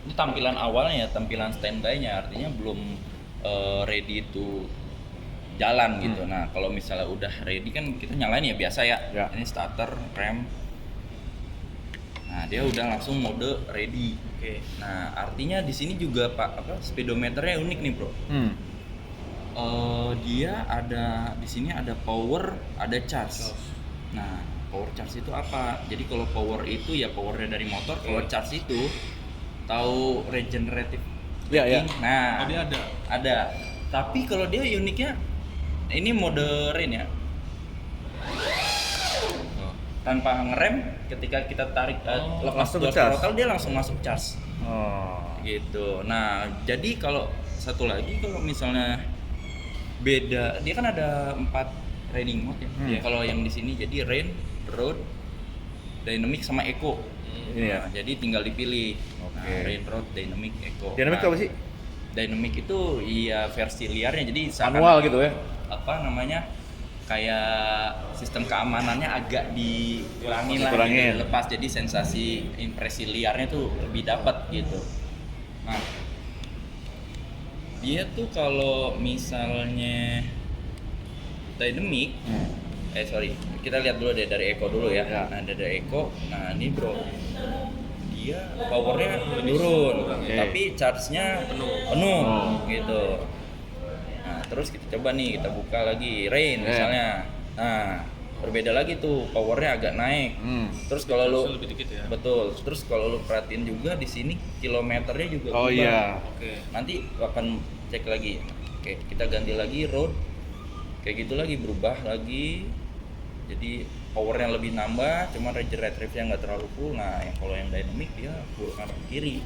Ini tampilan awalnya, tampilan standby-nya, artinya belum ready to jalan gitu. Nah kalau misalnya udah ready kan kita nyalain ya biasa ya. Ini starter, rem. Nah dia udah langsung mode ready. Oke. Nah artinya di sini juga speedometernya unik nih bro. Dia ada di sini ada power, ada charge. Nah power charge itu apa? Jadi kalau power itu ya powernya dari motor. Kalau charge itu tahu regenerative braking. Nah dia ada. Tapi kalau dia uniknya ini mode rain ya. Tanpa ngerem, ketika kita tarik lepas throttle dia langsung masuk charge. Gitu. Nah jadi kalau satu lagi kalau misalnya beda, dia kan ada 4 riding mode ya. Kalau yang di sini jadi rain, road, dynamic sama eco. Nah, jadi tinggal dipilih. Nah, rain, road, dynamic, eco. Dynamic apa sih? Dynamic itu ya versi liarnya, jadi manual gitu ya. Apa namanya? Kayak sistem keamanannya agak dikurangin lah gitu, lepas, jadi sensasi impresi liarnya tuh lebih dapat gitu. Nah, dia tuh kalau misalnya dynamic, kita lihat dulu deh dari eco dulu ya. Nah dari eco, nah ini bro, dia powernya menurun, tapi charge-nya penuh gitu. Nah terus kita coba nih, kita buka lagi rain misalnya. Nah berbeda lagi tuh, powernya agak naik. Terus kalau lu lebih dikit ya. Betul. Terus kalau lu perhatiin juga di sini kilometernya juga nanti akan cek lagi. Oke, kita ganti lagi road. Kayak gitu lagi, berubah lagi. Jadi powernya lebih nambah, cuma regenerative-nya nggak terlalu full. Nah, kalau yang dynamic dia full kanan kiri.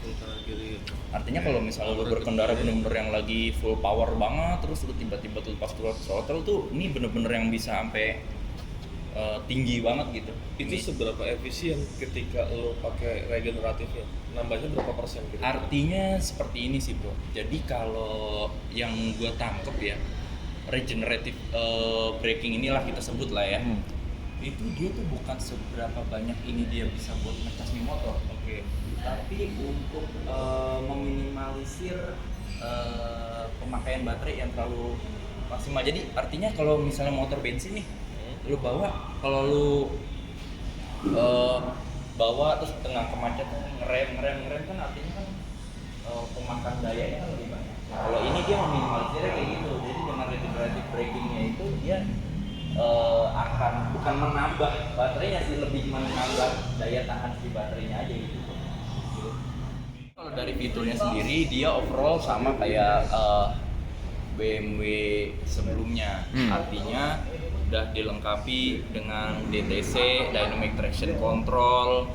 Full kanan kiri. Artinya kalau misalnya lu berkendara bener-bener yang lagi full power banget, terus lu tiba-tiba tuh pas throttle tuh, ini bener-bener yang bisa sampai tinggi banget gitu. Itu seberapa efisien ketika lo pakai regeneratifnya? Nambahnya berapa persen gitu? Artinya seperti ini sih bro. Jadi kalau yang gue tangkep ya, regenerative braking inilah kita sebut lah ya. Itu dia tuh bukan seberapa banyak ini dia bisa buat ngecas nih motor. Tapi untuk meminimalisir pemakaian baterai yang terlalu maksimal. Jadi artinya kalau misalnya motor bensin nih, lu bawa, kalau lu bawa terus tengah kemacetan ngerem kan artinya kan pemakan dayanya kan lebih banyak. Kalau ini dia meminimalisirnya kayak gitu. Jadi dengan regenerative brakingnya itu dia akan bukan menambah baterainya sih, lebih menambah daya tahan si baterainya aja gitu. Kalau dari fiturnya sendiri dia overall sama kayak BMW sebelumnya. Artinya udah dilengkapi dengan DTC, Dynamic Traction Control,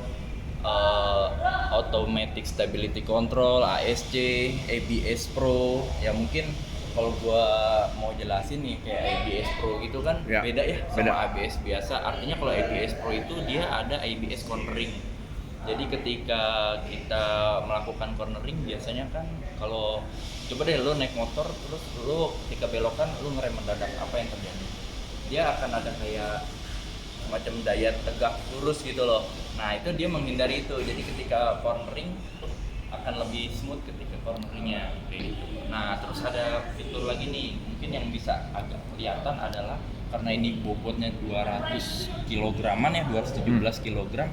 Automatic Stability Control, ASC, ABS Pro. Ya mungkin kalau gua mau jelasin nih, kayak ABS Pro gitu kan beda ya sama ABS biasa. Artinya kalau ABS Pro itu dia ada ABS cornering. Jadi ketika kita melakukan cornering biasanya kan, kalau coba deh lo naik motor terus lo ketika belokan lo ngerem mendadak, apa yang terjadi? Dia akan ada kayak semacam daya tegak lurus gitu loh. Nah itu dia menghindari itu, jadi ketika cornering akan lebih smooth ketika corneringnya gitu. Nah terus ada fitur lagi nih, mungkin yang bisa agak kelihatan adalah karena ini bobotnya 200 kilograman ya, 217 kilogram,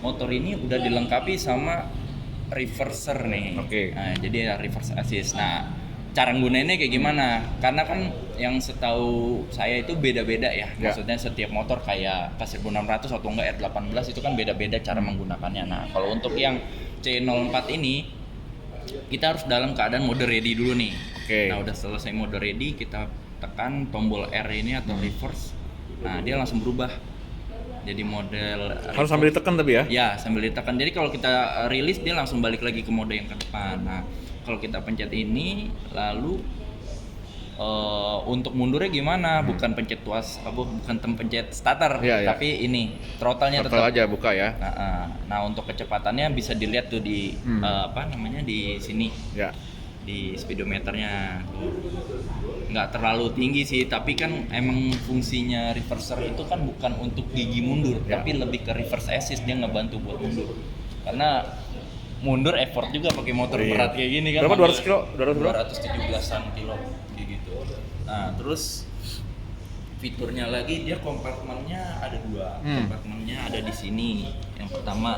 motor ini udah dilengkapi sama reverser nih. Nah, jadi ya reverse assist. Nah, cara gunainnya kayak gimana? Karena kan yang setahu saya itu beda-beda ya. Maksudnya setiap motor kayak K1600 atau enggak R18 itu kan beda-beda cara menggunakannya. Nah, kalau untuk yang C04 ini kita harus dalam keadaan mode ready dulu nih. Nah, udah selesai mode ready, kita tekan tombol R ini atau reverse. Nah, dia langsung berubah. Jadi model harus sambil ditekan tapi ya? Ya, sambil ditekan. Jadi kalau kita rilis dia langsung balik lagi ke mode yang ke depan. Nah, kalau kita pencet ini lalu untuk mundurnya gimana? Bukan pencet bukan pencet starter, tapi ini throttle-nya tetap aja buka ya. Nah, untuk kecepatannya bisa dilihat tuh di di sini. Di speedometernya nggak terlalu tinggi sih, tapi kan emang fungsinya reverser itu kan bukan untuk gigi mundur, tapi lebih ke reverse assist, dia ngebantu buat mundur. Karena mundur effort juga pakai motor Iya. berat kayak gini kan. Berapa, 200 kilo? 200 berapa? 217-an kilo kayak gitu. Nah, terus fiturnya lagi dia kompartemennya ada dua. Kompartemennya ada di sini. Yang pertama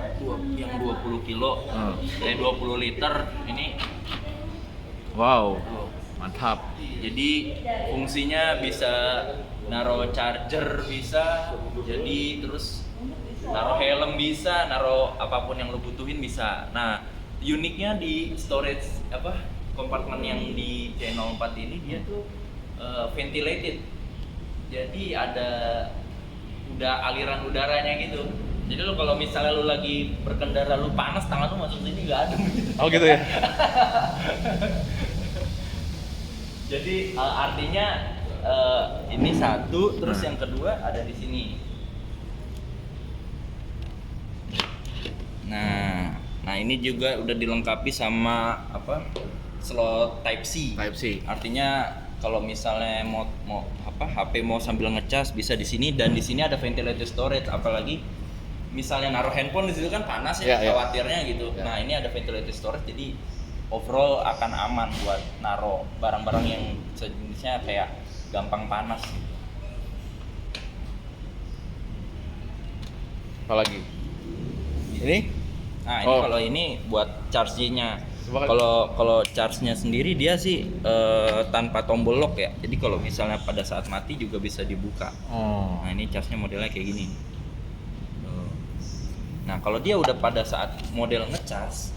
yang 20 kilo, 20 liter ini. Wow, mantap. Jadi fungsinya bisa naruh charger bisa, jadi terus naruh helm bisa, naruh apapun yang lo butuhin bisa. Nah, uniknya di storage kompartemen yang di C04 ini dia tuh ventilated. Jadi ada udah aliran udaranya gitu. Jadi lo kalau misalnya lo lagi berkendara lo panas, tangan lo masuk sini nggak adem gitu. Oh gitu ya? Jadi artinya ini satu, terus yang kedua ada di sini. Nah ini juga udah dilengkapi sama slot Type C. Type C. Artinya kalau misalnya mau HP mau sambil ngecas bisa di sini, dan di sini ada ventilated storage. Apalagi misalnya naruh handphone di situ kan panas ya, khawatirnya gitu. Nah ini ada ventilated storage, jadi overall akan aman buat naruh barang-barang yang sejenisnya kayak gampang panas. Apalagi? Ini? Nah ini kalau ini buat charge-nya. Coba- Kalau charge-nya sendiri dia sih tanpa tombol lock ya. Jadi kalau misalnya pada saat mati juga bisa dibuka. Oh. Nah ini charge-nya modelnya kayak gini. Nah kalau dia udah pada saat model ngecas,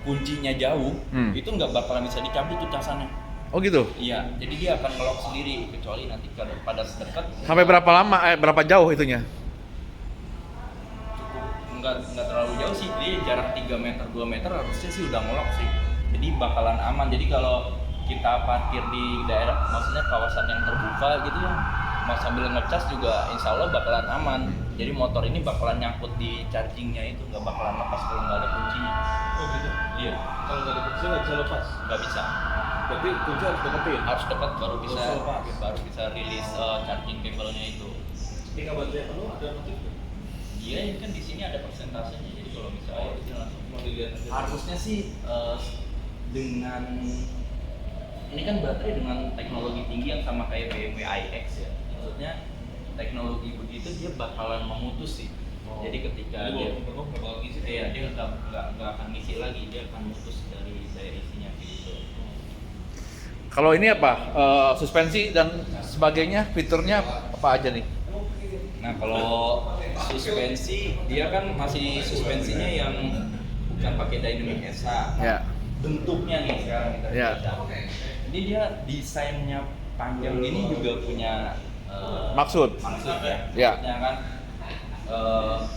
kuncinya jauh, itu nggak bakalan bisa dicabut tuh casannya. Oh gitu? Iya, jadi dia akan nge-lock sendiri, kecuali nanti kalau pada dekat. Sampai berapa lama, berapa jauh itunya? Nggak terlalu jauh sih, dia jarak 3 meter, 2 meter harusnya sih udah nge-lock sih. Jadi bakalan aman. Jadi kalau kita parkir di daerah, maksudnya kawasan yang terbuka gitu ya, mau sambil ngecas juga insya Allah bakalan aman. Jadi motor ini bakalan nyangkut di chargingnya itu, nggak bakalan lepas kalau nggak ada kuncinya. Oh gitu? Iya, Kalau nggak ada kunci nggak bisa lepas? nggak bisa. Berarti kunci harus deketin? Harus dekat baru bisa Terus rilis charging kabelnya itu. Ketika baterai penuh ada notif nggak? Iya, ini kan di sini ada persentasenya. Jadi kalau misalnya di sini langsung Mau dilihat aja. harusnya sih dengan ini kan baterai dengan teknologi tinggi yang sama kayak BMW iX ya. Maksudnya teknologi begitu dia bakalan memutus sih. Oh. Jadi ketika Jadi dia walaupun penuh nggak bakal ngisi? dia nggak akan ngisi lagi, dia akan mutus dari daya isinya gitu. Kalau ini apa? Suspensi dan sebagainya, fiturnya apa aja nih? Nah kalau suspensi dia kan masih suspensinya yang bukan pakai dynamic SH. Ya. Bentuknya nih sekarang kita Ya. lihat. Ini dia desainnya panjang gini juga punya Maksud? ya. Ya. Maksudnya kan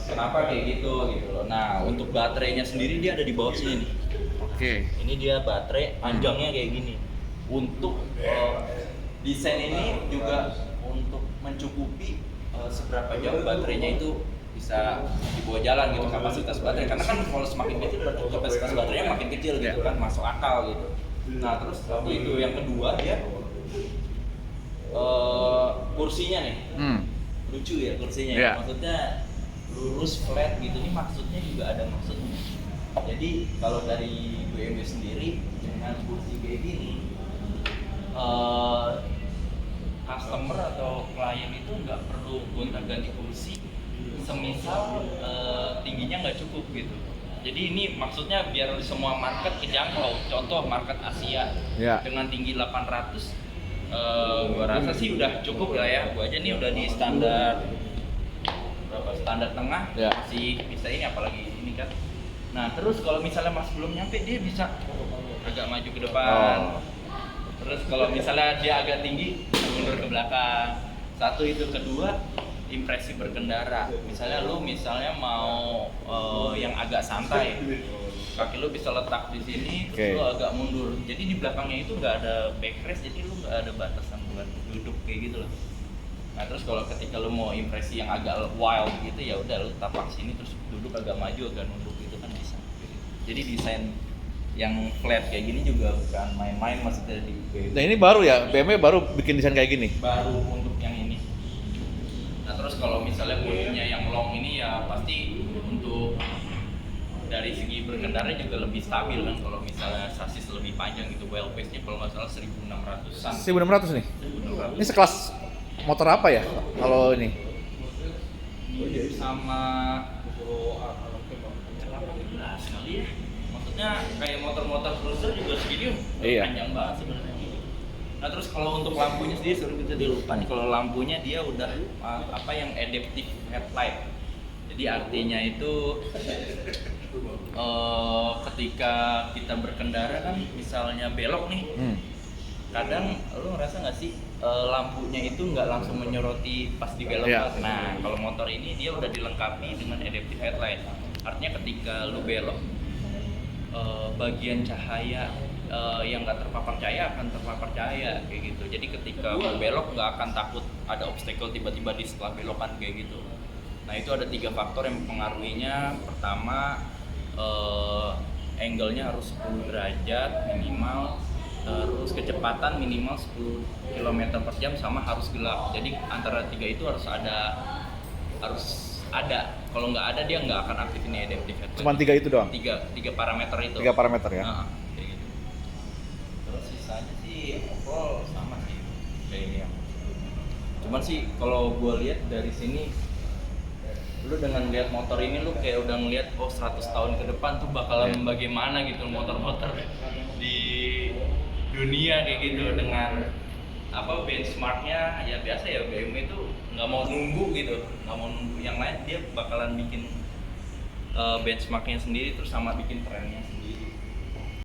kenapa kayak gitu loh. Nah untuk baterainya sendiri dia ada di bawah sini nih. Oke. Ini dia baterai panjangnya kayak gini. Untuk desain ini juga untuk mencukupi seberapa jauh baterainya itu bisa dibawa jalan gitu, kapasitas baterai. Karena kan kalau semakin kecil berarti kapasitas baterainya makin kecil gitu kan, masuk akal gitu. Nah terus satu itu yang kedua dia kursinya nih lucu ya kursinya. Yeah. Maksudnya lurus flat gitu, ini maksudnya juga ada maksudnya. Jadi kalau dari BMW sendiri dengan kursi kayak gini, customer atau klien itu nggak perlu gonta-ganti kursi semisal tingginya nggak cukup gitu. Jadi ini maksudnya biar semua market kejangkau. Contoh market Asia dengan tinggi 800, gua rasa sih udah cukup lah ya. Gua aja nih udah di standar berapa, standar tengah, masih bisa ini, apalagi ini kan. Nah terus kalau misalnya masih belum nyampe, dia bisa agak maju ke depan. Terus kalau misalnya dia agak tinggi, mundur ke belakang. Satu itu, kedua impresi berkendara. Misalnya lu mau yang agak santai, kaki lu bisa letak di sini, terus lu agak mundur. Jadi di belakangnya itu nggak ada backrest, jadi lu nggak ada batasan buat duduk kayak gitu loh. Nah terus kalau ketika lu mau impresi yang agak wild gitu, ya udah lu tapak sini terus duduk agak maju agak nunduk gitu kan bisa. Jadi desain yang flat kayak gini juga bukan main-main maksudnya di BMW. Nah ini baru ya, BMW baru bikin desain kayak gini? Baru untuk yang ini. Nah terus kalau misalnya modelnya yang long ini ya pasti untuk dari segi berkendara juga lebih stabil kan kalau misalnya sasis lebih panjang gitu, wheelbase-nya kalau nggak salah 1600-an. 1600 nih. 1600. Ini sekelas motor apa ya kalau ini? Sama 18 kali ya. Maksudnya kayak motor-motor cruiser juga segini Iya. panjang banget sebenarnya. Nah terus kalau untuk lampunya sendiri, sorry kita lupa nih, kalau lampunya dia udah apa yang adaptive headlight. Jadi artinya itu ketika kita berkendara kan misalnya belok nih, kadang lu ngerasa nggak sih lampunya itu nggak langsung menyoroti pas di belok. Iya. Nah kalau motor ini dia udah dilengkapi dengan adaptive headlight. Artinya ketika lu belok, bagian cahaya yang nggak terpapar cahaya akan terpapar cahaya kayak gitu. Jadi ketika lu belok nggak akan takut ada obstacle tiba-tiba di setelah belokan kayak gitu. Nah itu ada 3 faktor yang mempengaruhinya. Pertama, angle-nya harus 10 derajat minimal, terus kecepatan minimal 10 km per jam, sama harus gelap. Jadi antara 3 itu harus ada. Kalau nggak ada dia nggak akan aktif ini adaptive headlight. Cuman 3 itu doang? 3 parameter itu. 3 parameter ya? Kayak gitu. Terus sisanya sih overall sama sih kayak ini yang sebelumnya. Cuman sih kalau gue lihat dari sini, lu dengan lihat motor ini lu kayak udah ngeliat 100 tahun ke depan tuh bakalan bagaimana gitu motor-motor di dunia kayak gitu, dengan apa benchmarknya ya biasa ya. BMW itu nggak mau nunggu gitu, nggak mau nunggu yang lain, dia bakalan bikin benchmarknya sendiri terus sama bikin trennya sendiri